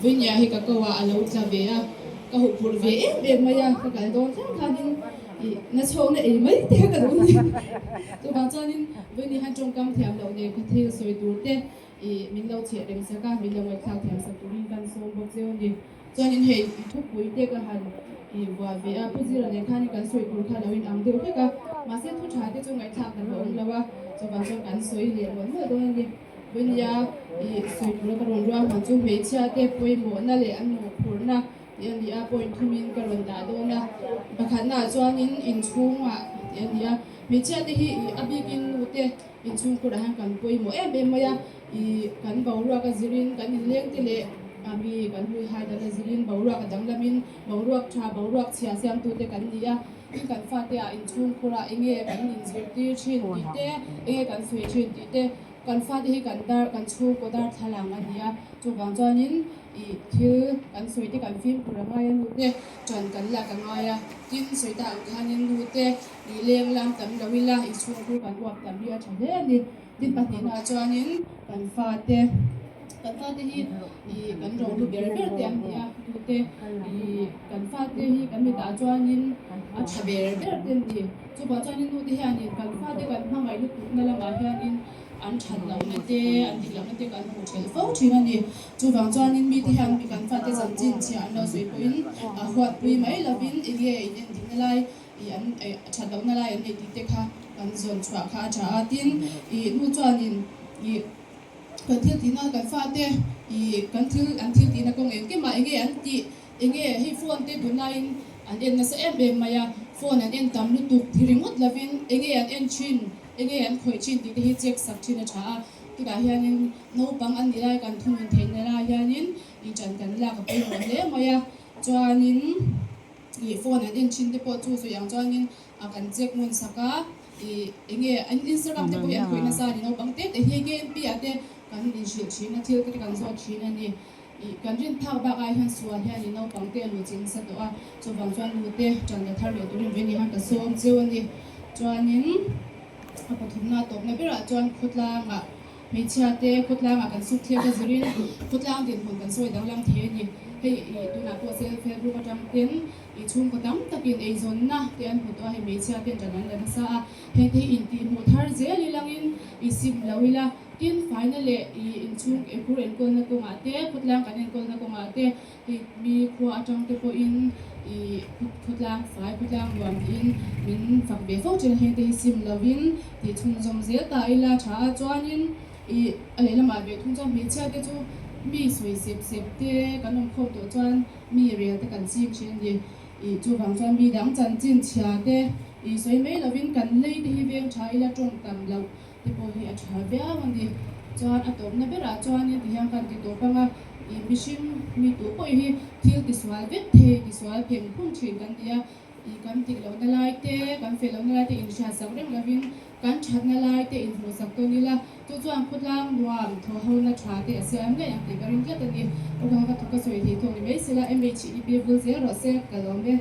với nhà hay cả câu à lâu ra về à cái hộp bột về mà ya cái đó chắc là nên nó sâu này mấy thế cái đó đi tôi bảo cho nên với nhà hàng trong cam thèm lâu này có thể soi đủ thế mình lâu chuyện đem sao cả mình lâu ngày thao thèm sao tụi mình cần soi bột rau đi cho nên hệ thuốc bụi thế cái hàng và về à bây giờ này khăn cần soi đủ khăn là mình ăn được hết cả mà sẽ thuốc trà thế cho ngày thao cần lâu là cho bảo cho cần soi liền vẫn là đôi đi với nhà soi đủ cái rong rong mà chúng mấy chia thế bôi mỏ na lệ ăn mỏ phun na yan dia point thumin cái rong đá đó na bakhan na cho nên in chung à yan dia mấy chia thế hi abikin nute in chung ko dahan kan bôi mỏ em maya kan bảo ra cái zirin kan in leng te le ami kan hui hai da zirin bảo ra cái dang lamin bảo ra cha bảo ra chia siam tu te kan dia kan fa te in chung ko ra enge kan in zir ti chin ti te enge kan sui chin ti te kan fa te hi kan dar kan chu ko dar thalang ania chu bang chuanin thil kan sui te kan film pura ngai nu te chan kan la kan ngai a tin sui ta khanin nu te leng lam tam lawila i chu ko kan wak tam ria thale ni tin patina chuanin kan fa te hi kan ro lu ber ber te am dia tu te kan fa te hi kan mi ta chuanin a thaber ber te ni chu ba chuanin nu te hianin kan fa te kan hmangai lu tu na lama hianin an chan lo na te an dik lo na te kan hu thel fo thin ani chu wang chuanin mi te hian mi kan fa te zan chin chi an lo soi puin a huat pui mai lovin enge in din na lai an chan lo na lai an nei ti te kha kan zon chwa kha cha tin nu chuanin kan thil tina kan fa te kan thil an thil tina kong en ke ma enge an ti enge hi phone te du line an en na sa em maya phone an en tam lu tu thiringot lovin enge an en chin enge an khoi chin ti te hi check sak thina tha ti da hianin no pang an ni lai kan thun thein na la hianin chan kan la ka pe mo le maya chuanin phone an en chin te po chu so yang chuanin kan check mun saka enge an Instagram te po yan khoi na sa ni no pang te hi game pi ate kan in shil chin na thil ka kan zo chin ani kan rin thak ba ai han suan hian no pang te lu chin sa to a chu bang chuan lu te chan le thar le turin veni han ka som chu ani chuanin pathumna tok na bera chuan khutlang a meichia te khutlang a kan su thia ka zirin khutlang din hun kan soi dang lam the ni hei tuna ko sel facebook atang ten chung ko tam takin ei zon na te an photo hei meichia ten janan la sa he te in ti mu thar je li langin sim lawila tin finally in chung e pur en kol na ko ma te khutlang kan en kol na ko ma te mi ko atang te ko in khutlang fai khutlang luam in min fak be fo chen he te sim lovin ti chung jom zel ta ila tha chuanin ale lama be thung jom meichia te chu mi sui sep te kanom khom to chuan mi real te kan sim chen ni chu wang chuan mi dang chan chin chia te soi mai lovin kan lei te hi veng tha ila tong tam lo te po hi a tha bia man di chuan atom na bera chuan ni ti hang kan ti to panga mishim mi tu po hi thil ti swal vet the ti swal phem phun thin kan dia kan ti lo na lai te kan fe lo na lai te in sha sam rem lovin kan chat na lai te in ho sak to ni la tu chuan khutlang nuam tho ho na tha te asiam le yang te garin tla ta ni o ga ka thu ka soi hi thong ni me sila mh ni pe bul zero se kalombe